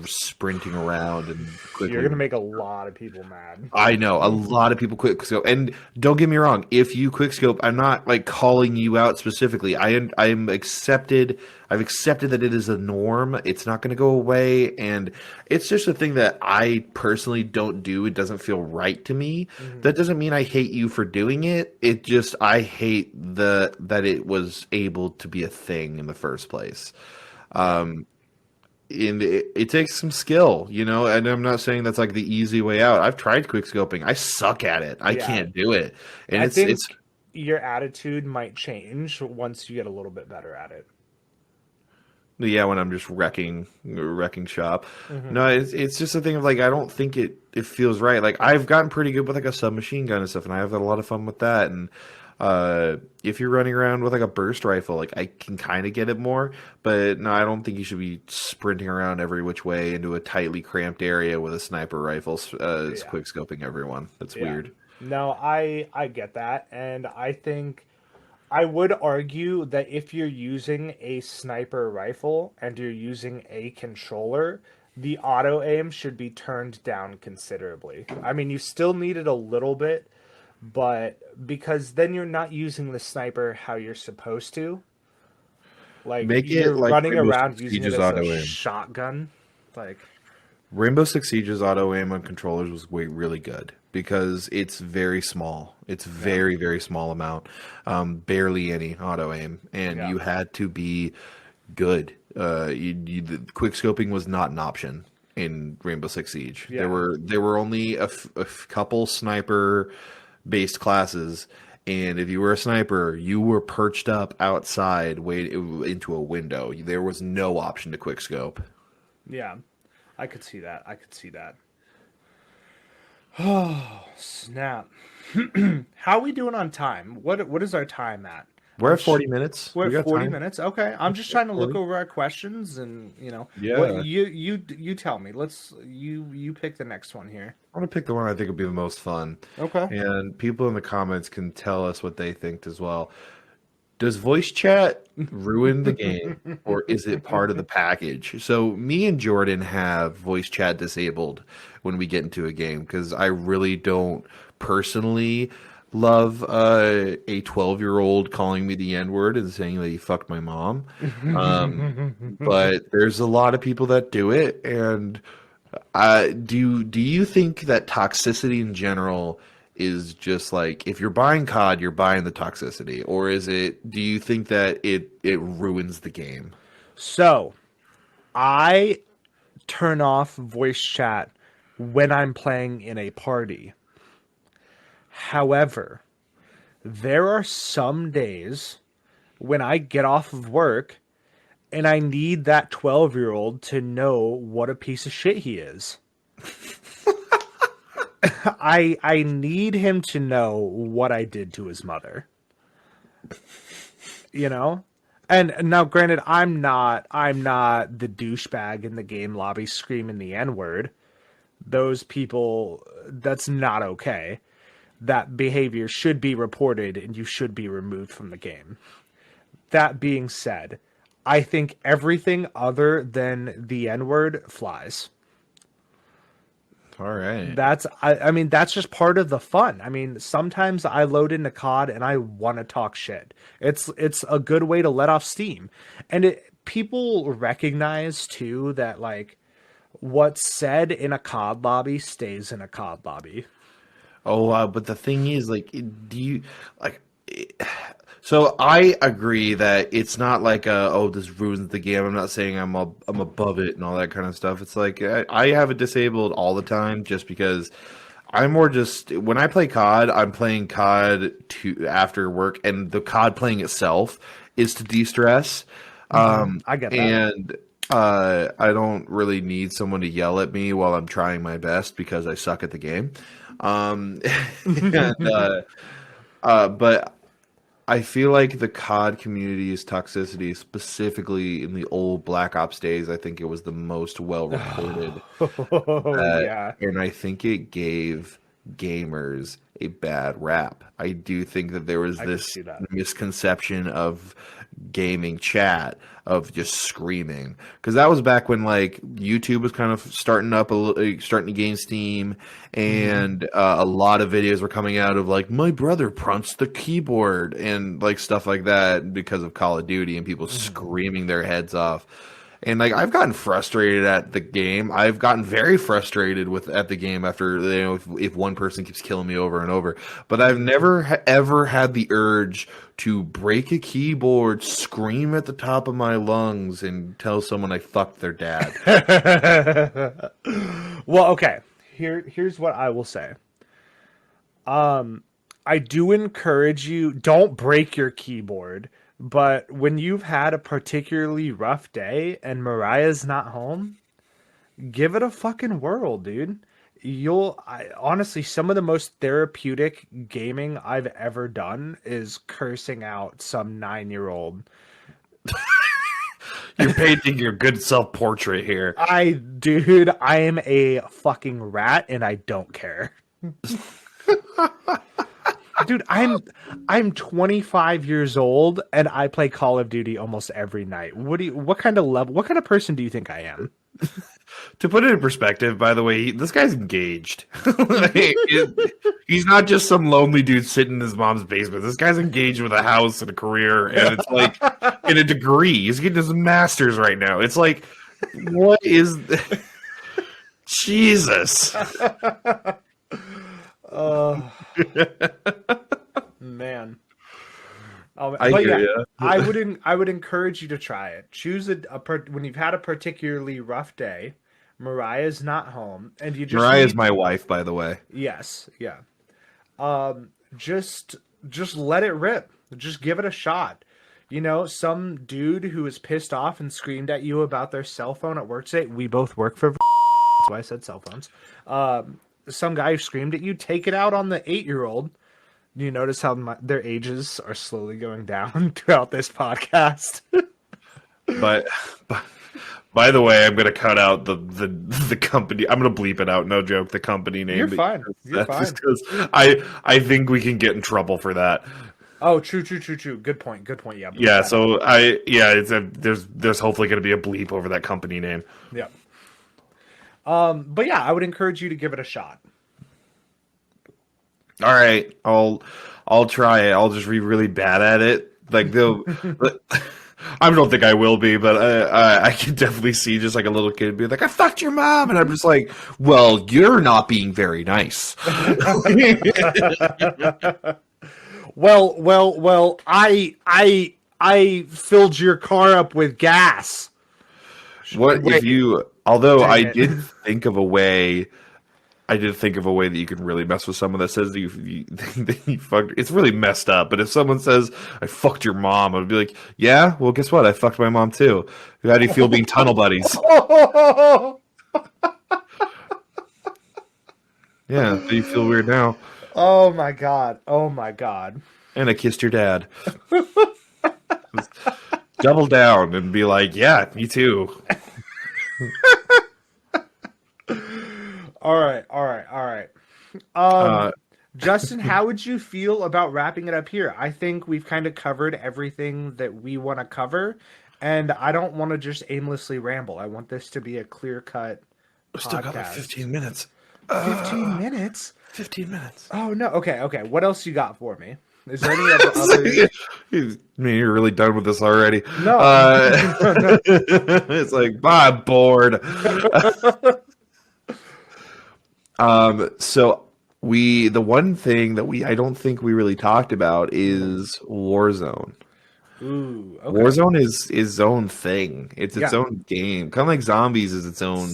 sprinting around and You're quickly. gonna make a lot of people mad. I know a lot of people quick scope, and don't get me wrong. If you quick scope, I'm not like calling you out specifically. I'm accepted. I've accepted that it is a norm. It's not going to go away, and it's just a thing that I personally don't do. It doesn't feel right to me. Hmm. That doesn't mean I hate you for doing it. It just I hate that it was able to be a thing in the first place. Yeah, And it takes some skill, and I'm not saying that's like the easy way out. I've tried quick scoping. I suck at it. I yeah. can't do it. And I it's think your attitude might change once you get a little bit better at it. yeah, when I'm just wrecking shop. Hmm. No, it's just a thing of like I don't think it feels right. Like I've gotten pretty good with like a submachine gun and stuff, and I have had a lot of fun with that. And if you're running around with like a burst rifle, like I can kind of get it more, but no, I don't think you should be sprinting around every which way into a tightly cramped area with a sniper rifle, Yeah, quick scoping everyone. That's yeah. weird. No, I get that, and I think I would argue that if you're using a sniper rifle and you're using a controller, the auto aim should be turned down considerably. I mean, you still need it a little bit, but because then you're not using the sniper how you're supposed to. Like Make it you're like running Rainbow around Six using it Siege's as a auto aim. shotgun. Like, Rainbow Six Siege's auto aim on controllers was really good because it's very small. It's yeah, very, very small amount, barely any auto aim, and yeah, you had to be good. The quick scoping was not an option in Rainbow Six Siege. There yeah, were there were only a couple sniper based classes, and if you were a sniper, you were perched up outside, way into a window. There was no option to quick scope. yeah. I could see that. I could see that. Oh, snap. How are we doing on time? What is our time at? We're I'm at 40 minutes. We're We at got 40 time. minutes. Okay. I'm just trying to look 40. over our questions and, what Yeah. you tell me. You pick the next one here. I'm gonna pick the one I think would be the most fun, Okay. and people in the comments can tell us what they think as well. Does voice chat ruin the game, or is it part of the package? So me and Jordan have voice chat disabled when we get into a game because I really don't personally love a 12-year-old calling me the N-word and saying that he fucked my mom. But there's a lot of people that do it, and do you think that toxicity in general is just like if you're buying COD, you're buying the toxicity, or is it? Do you think that it ruins the game? So, I turn off voice chat when I'm playing in a party. However, there are some days when I get off of work and I need that 12-year-old to know what a piece of shit he is. I need him to know what I did to his mother. You know? And now granted, I'm not the douchebag in the game lobby screaming the N-word. Those people, that's not okay. That behavior should be reported and you should be removed from the game. That being said, I think everything other than the N-word flies. All right. I mean, that's just part of the fun. I mean, sometimes I load into COD and I want to talk shit. It's a good way to let off steam. And people recognize too that like what's said in a COD lobby stays in a COD lobby. Oh, but the thing is, like, do you like? So I agree that it's not like oh, this ruins the game. I'm not saying I'm above it and all that kind of stuff. It's like I have it disabled all the time just because I'm more just when I play COD, I'm playing COD to after work, and the COD playing itself is to de-stress. I get that. And I don't really need someone to yell at me while I'm trying my best because I suck at the game. But I feel like the COD community's toxicity, specifically in the old Black Ops days, I think it was the most well reported. Yeah. And I think it gave gamers a bad rap. I do think that there was this misconception of gaming chat of just screaming, because that was back when like YouTube was kind of starting to gain steam, and a lot of videos were coming out of like my brother punched the keyboard and like stuff like that because of Call of Duty and people screaming their heads off. And like I've gotten frustrated at the game. I've gotten very frustrated at the game after, you know, if one person keeps killing me over and over. But I've never ever had the urge to break a keyboard, scream at the top of my lungs, and tell someone I fucked their dad. Well, okay. Here's what I will say. I do encourage you, don't break your keyboard. But when you've had a particularly rough day and Mariah's not home, give it a fucking whirl, dude. Honestly, some of the most therapeutic gaming I've ever done is cursing out some 9-year-old. You're painting your good self-portrait here. I am a fucking rat and I don't care. Dude, I'm 25 years old and I play Call of Duty almost every night. What kind of person do you think I am? To put it in perspective, by the way, this guy's engaged. He's not just some lonely dude sitting in his mom's basement. This guy's engaged with a house and a career, and it's like in a degree. He's getting his master's right now. It's like, what is Jesus? Man. I hear you. I would encourage you to try it. Choose when you've had a particularly rough day. Mariah's not home, and you just Mariah's my wife, by the way. Yes, yeah. Just let it rip. Just give it a shot. You know, some dude who was pissed off and screamed at you about their cell phone at work today. We both work for. That's why I said cell phones. Some guy who screamed at you. Take it out on the 8-year-old. You notice how their ages are slowly going down throughout this podcast. But by the way, I'm going to cut out the company. I'm going to bleep it out. No joke. The company name. You're fine. You're fine. Because I think we can get in trouble for that. Oh, true, true, true, true. Good point. Good point. Yeah, bleep Yeah, that out. so there's hopefully going to be a bleep over that company name. Yeah. But yeah, I would encourage you to give it a shot. All right, I'll try it. I'll just be really bad at it. Like they'll. I don't think I will be, but I can definitely see just like a little kid being like, "I fucked your mom," and I'm just like, "Well, you're not being very nice." Well. I filled your car up with gas. What if Wait, you? Although dang it. I did think of a way that you can really mess with someone that says that you fucked. It's really messed up. But if someone says, "I fucked your mom," I'd be like, "Yeah, well, guess what? I fucked my mom too." How do you feel being tunnel buddies? Yeah, do you feel weird now? Oh my god. Oh my god. And I kissed your dad. Double down and be like, "Yeah, me too." All right, all right, all right. Uh, Justin, how would you feel about wrapping it up here? I think we've kind of covered everything that we want to cover, and I don't want to just aimlessly ramble. I want this to be a clear-cut we still got like podcast. 15 minutes. 15 minutes? 15 minutes. Oh no. Okay, okay. What else you got for me? Is there any other I mean, you're really done with this already. No. No. It's like, I'm bored. So the one thing that I don't think we really talked about is Warzone. Ooh, okay. Warzone is its own thing. It's its Yeah. own game. Kind of like Zombies is its own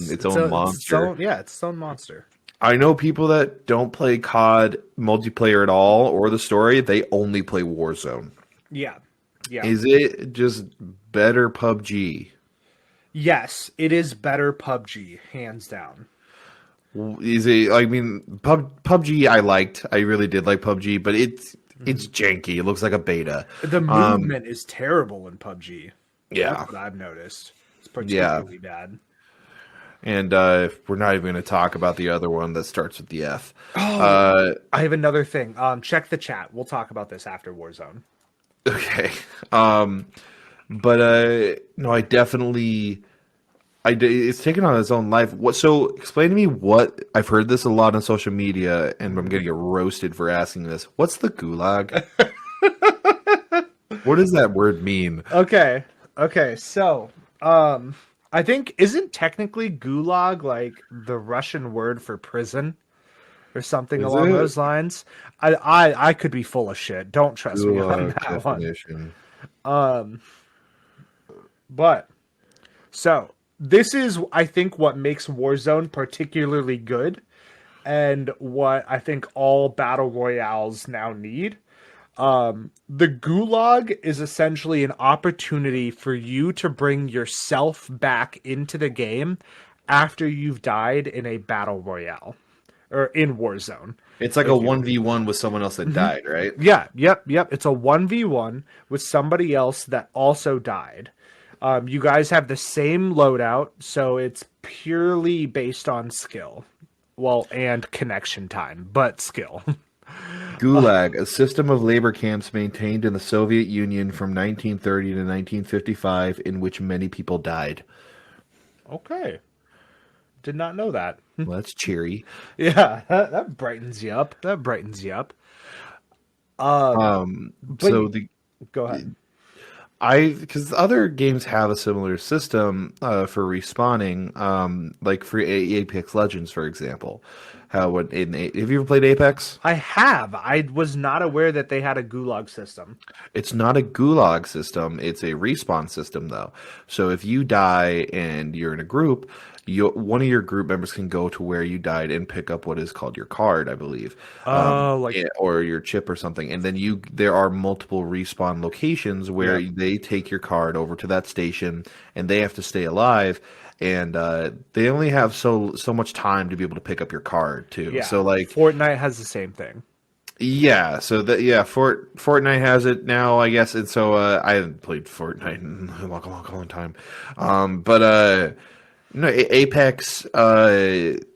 monster. It's its own monster. I know people that don't play COD multiplayer at all or the story. They only play Warzone. Yeah. Yeah. Is it just better PUBG? Yes, it is better PUBG, hands down. Is it? I mean, PUBG. I liked. I really did like PUBG, but it's janky. It looks like a beta. The movement is terrible in PUBG. Yeah, That's what I've noticed. It's particularly bad. And we're not even going to talk about the other one that starts with the F. I have another thing. Check the chat. We'll talk about this after Warzone. Okay. But no, I definitely. It's taken on its own life. So explain to me what I've heard this a lot on social media, and I'm gonna get roasted for asking this. What's the gulag? What does that word mean? Okay. So, I think isn't technically gulag like the Russian word for prison or something along those lines? I could be full of shit. Don't trust me on that definition. one. But so this is, I think, what makes Warzone particularly good, and what I think all battle royales now need. The gulag is essentially an opportunity for you to bring yourself back into the game after you've died in a battle royale or in Warzone. It's like a 1v1 with someone else that died, right? Yeah, yep. It's a 1v1 with somebody else that also died. You guys have the same loadout, so it's purely based on skill. Well, and connection time, but skill. Gulag, a system of labor camps maintained in the Soviet Union from 1930 to 1955, in which many people died. Okay. Did not know that. Well, that's cheery. Yeah, that brightens you up. So Go ahead. because other games have a similar system for respawning, like for Apex Legends, for example. Have you ever played Apex? I have. I was not aware that they had a gulag system. It's not a gulag system. It's a respawn system, though. So if you die and you're in a group, one of your group members can go to where you died and pick up what is called your card, I believe. Or your chip or something. And then there are multiple respawn locations where they take your card over to that station and they have to stay alive. And they only have so much time to be able to pick up your card too. Yeah. So like Fortnite has the same thing. Yeah, so Fortnite has it now, I guess, and so I haven't played Fortnite in a long time, but no, Apex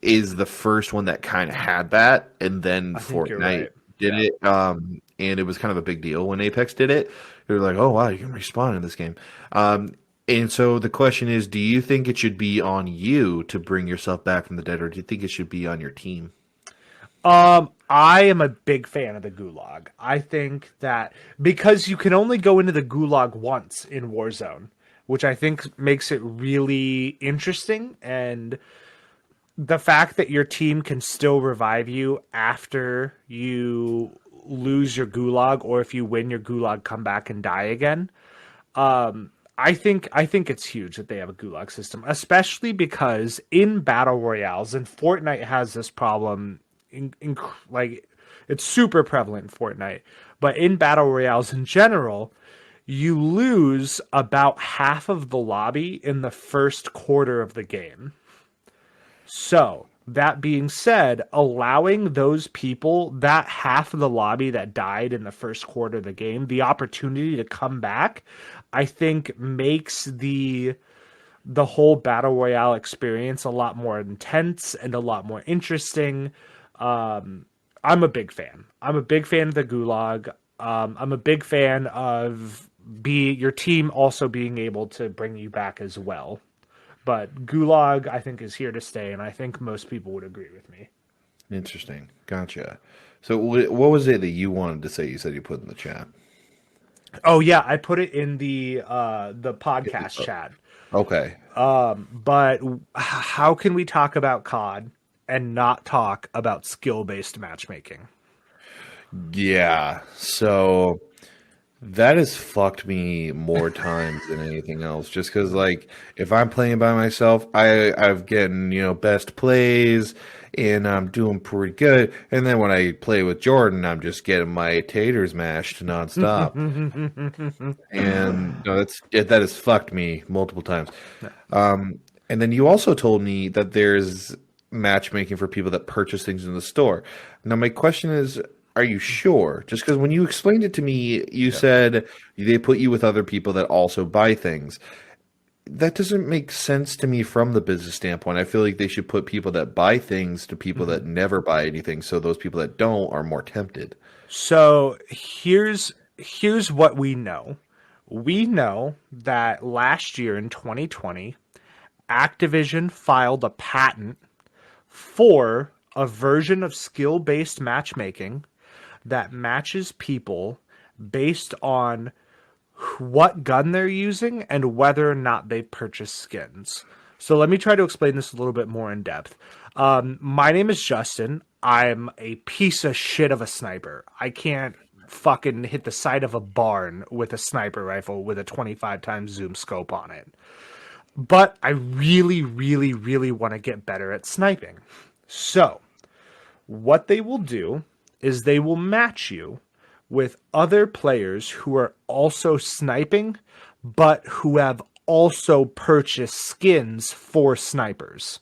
is the first one that kind of had that, and then Fortnite did Yeah. it, and it was kind of a big deal when Apex did it. They were like, "Oh wow, you can respawn in this game." Um, and so the question is, do you think it should be on you to bring yourself back from the dead, or do you think it should be on your team? I am a big fan of the Gulag. I think that because you can only go into the Gulag once in Warzone, which I think makes it really interesting, and the fact that your team can still revive you after you lose your Gulag, or if you win your Gulag, come back and die again. I think it's huge that they have a Gulag system, especially because in battle royales, and Fortnite has this problem, like it's super prevalent in Fortnite, but in battle royales in general, you lose about half of the lobby in the first quarter of the game. So, that being said, allowing those people, that half of the lobby that died in the first quarter of the game, the opportunity to come back, I think makes the whole battle royale experience a lot more intense and a lot more interesting. I'm a big fan. I'm a big fan of the Gulag. I'm a big fan of be your team also being able to bring you back as well. But Gulag, I think, is here to stay, and I think most people would agree with me. Interesting. Gotcha. So what was it that you wanted to say? You said you put in the chat. Oh yeah, I put it in the podcast chat. Okay. But how can we talk about COD and not talk about skill-based matchmaking? Yeah. So that has fucked me more times than anything else. Just because, like, if I'm playing by myself, I've getting best plays, and I'm doing pretty good. And then when I play with Jordan, I'm just getting my taters mashed nonstop. And no, that has fucked me multiple times. And then you also told me that there's matchmaking for people that purchase things in the store. Now, my question is, are you sure? Just because when you explained it to me, you Yeah. said they put you with other people that also buy things. That doesn't make sense to me from the business standpoint. I feel like they should put people that buy things to people Mhm. that never buy anything, so those people that don't are more tempted. So here's what we know. We know that last year in 2020, Activision filed a patent for a version of skill-based matchmaking that matches people based on what gun they're using and whether or not they purchase skins. So let me try to explain this a little bit more in depth. My name is Justin. I'm a piece of shit of a sniper. I can't fucking hit the side of a barn with a sniper rifle with a 25 times zoom scope on it. But I really, really, really want to get better at sniping. So what they will do is they will match you with other players who are also sniping, but who have also purchased skins for snipers,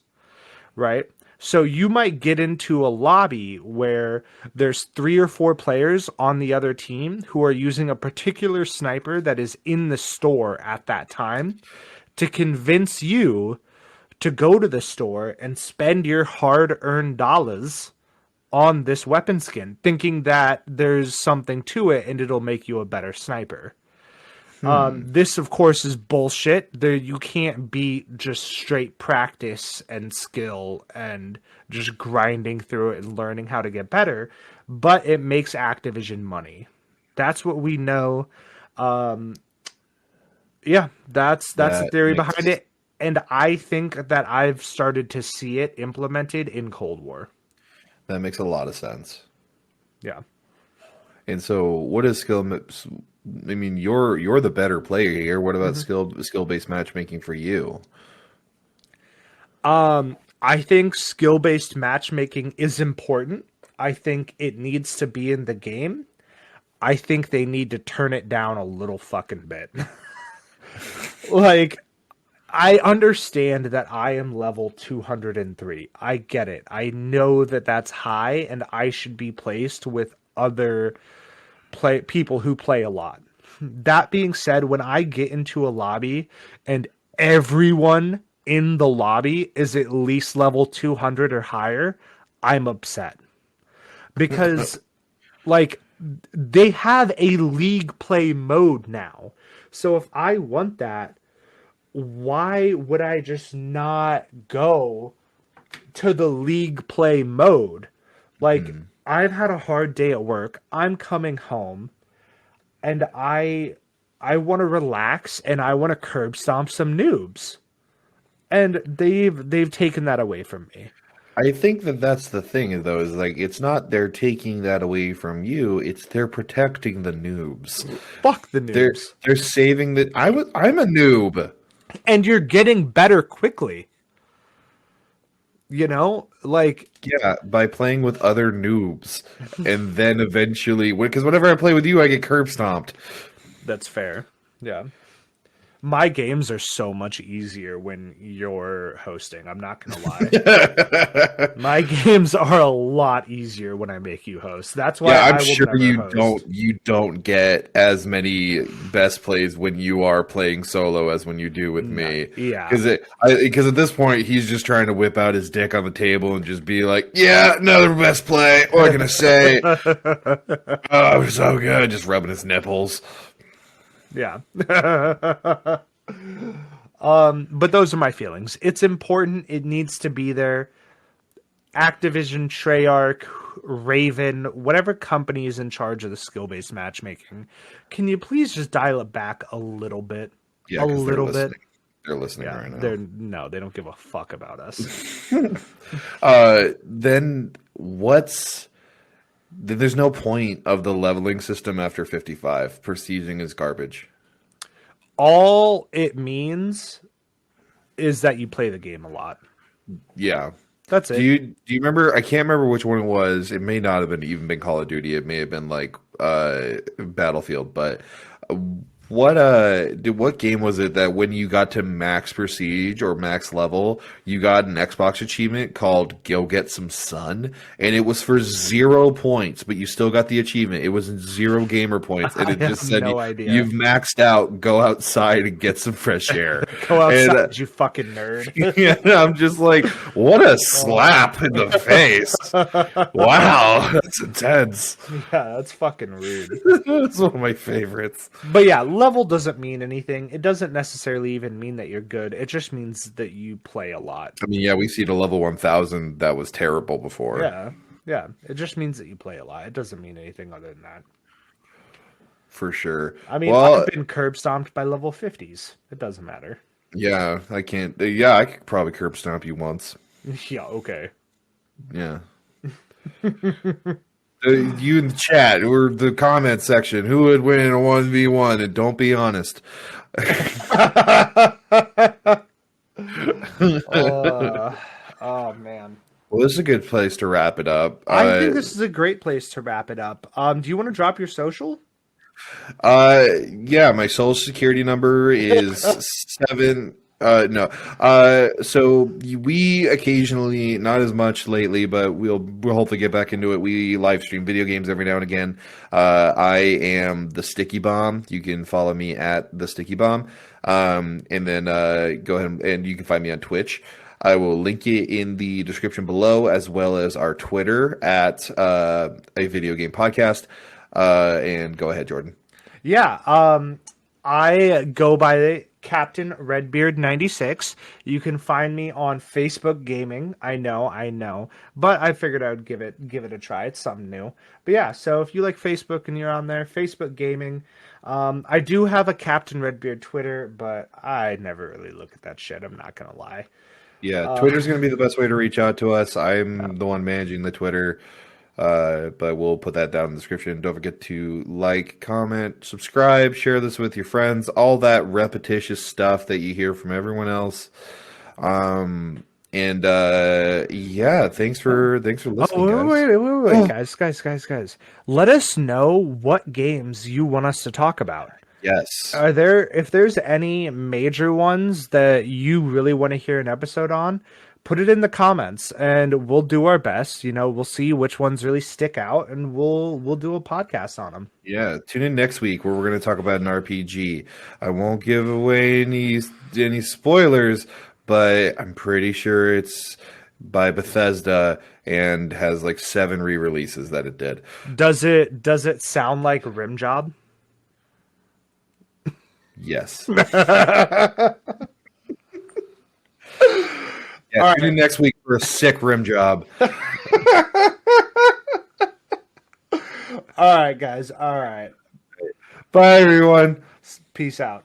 right? So you might get into a lobby where there's 3 or 4 players on the other team who are using a particular sniper that is in the store at that time to convince you to go to the store and spend your hard earned dollars on this weapon skin, thinking that there's something to it and it'll make you a better sniper. Hmm. This, of course, is bullshit. There, you can't beat just straight practice and skill and just grinding through it and learning how to get better. But it makes Activision money. That's what we know. Yeah, that's the That theory behind makes it. And I think that I've started to see it implemented in Cold War. that makes a lot of sense. Yeah. And so, what is skill? I mean, you're the better player here. What about Mhm. skill based matchmaking for you? I think skill based matchmaking is important. I think it needs to be in the game. I think they need to turn it down a little fucking bit. Like, I understand that I am level 203. I get it. I know that that's high and I should be placed with other play people who play a lot. That being said, when I get into a lobby and everyone in the lobby is at least level 200 or higher, I'm upset because Like, they have a league play mode now. So if I want that, why would I just not go to the league play mode? Like, I've had a hard day at work. I'm coming home and I want to relax and I want to curb stomp some noobs. And they've taken that away from me. I think that that's the thing, though, is like it's not they're taking that away from you; it's they're protecting the noobs. Fuck the noobs. They're saving the. I'm a noob, and you're getting better quickly. You know, like yeah, by playing with other noobs, and then eventually, because whenever I play with you, I get curb stomped. That's fair. Yeah. My games are so much easier when you're hosting. I'm not going to lie. My games are a lot easier when I make you host. That's why I'm I will sure never host. you don't get as many best plays when you are playing solo as when you do with me. Yeah. Because at this point he's just trying to whip out his dick on the table and just be like, "Yeah, another best play. What am I gonna say? Oh, so good." Just rubbing his nipples. Yeah. But those are my feelings. It's important. It needs to be there. Activision, Treyarch, Raven, whatever company is in charge of the skill-based matchmaking, can you please just dial it back a little bit? Yeah, a little bit. They're listening right now. They don't give a fuck about us. Then there's no point of the leveling system after 55. Prestiging is garbage. All it means is that you play the game a lot. Yeah. That's it. Do you remember? I can't remember which one it was. It may not have even been Call of Duty. It may have been like Battlefield. But what game was it that when you got to max prestige or max level, you got an Xbox achievement called "Go Get Some Sun," and it was for 0 points, but you still got the achievement. It was 0 gamer points, and it just said, "You've maxed out. Go outside and get some fresh air." Go outside, you fucking nerd. Yeah, I'm just like, what a slap in the face! Wow, that's intense. Yeah, that's fucking rude. That's one of my favorites. But yeah, level doesn't mean anything. It doesn't necessarily even mean that you're good. It just means that you play a lot. I mean, yeah, we see the level 1000 that was terrible before. Yeah. It just means that you play a lot. It doesn't mean anything other than that. For sure. I mean, I've been curb stomped by level 50s. It doesn't matter. Yeah, I can't. Yeah, I could probably curb stomp you once. Yeah, okay. Yeah. You in the chat or the comment section, who would win in a 1v1? And don't be honest. Oh man. Well, this is a good place to wrap it up. I think this is a great place to wrap it up. Do you want to drop your social? Yeah, my social security number is 7. No. So we occasionally, not as much lately, but we'll hopefully get back into it. We live stream video games every now and again. I am the Sticky Bomb. You can follow me at the Sticky Bomb. And then go ahead and you can find me on Twitch. I will link it in the description below, as well as our Twitter at a video game podcast. And go ahead, Jordan. Yeah. I go by Captain Redbeard 96. You can find me on Facebook Gaming. I know, but I figured I would give it a try. It's something new. But yeah, so if you like Facebook and you're on there, Facebook Gaming. I do have a Captain Redbeard Twitter, but I never really look at that shit. I'm not gonna lie. Yeah, Twitter's gonna be the best way to reach out to us. I'm the one managing the Twitter. But we'll put that down in the description. Don't forget to like, comment, subscribe, share this with your friends, all that repetitious stuff that you hear from everyone else. Yeah, thanks for listening. Wait, guys. Let us know what games you want us to talk about. Yes. If there's any major ones that you really want to hear an episode on, put it in the comments and we'll do our best. We'll see which ones really stick out and we'll do a podcast on them. Yeah, tune in next week where we're going to talk about an RPG. I won't give away any spoilers, but I'm pretty sure it's by Bethesda and has like 7 re-releases that it did. Does it sound like Rim Job? Yes. All Yeah, right. tune in next week for a sick rim job. All right, guys. All right. Bye, everyone. Peace out.